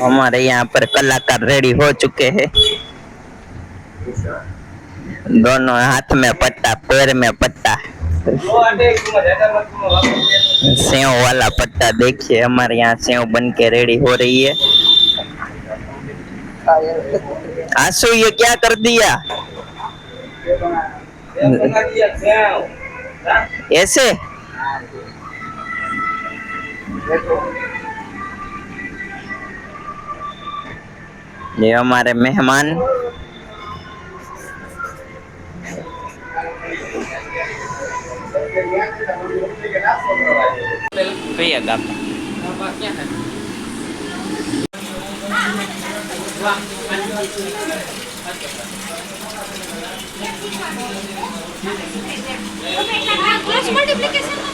हमारे यहाँ पर कलाकार रेडी हो चुके हैं। दोनों हाथ में पट्टा, पैर में पट्टा, सेव वाला पट्टा। देखिए हमारे यहाँ सेव बन के रेडी हो रही है। आंसू ये क्या कर दिया? ऐसे ये हमारे मेहमान कहिए गाप क्रॉस मल्टीप्लिकेशन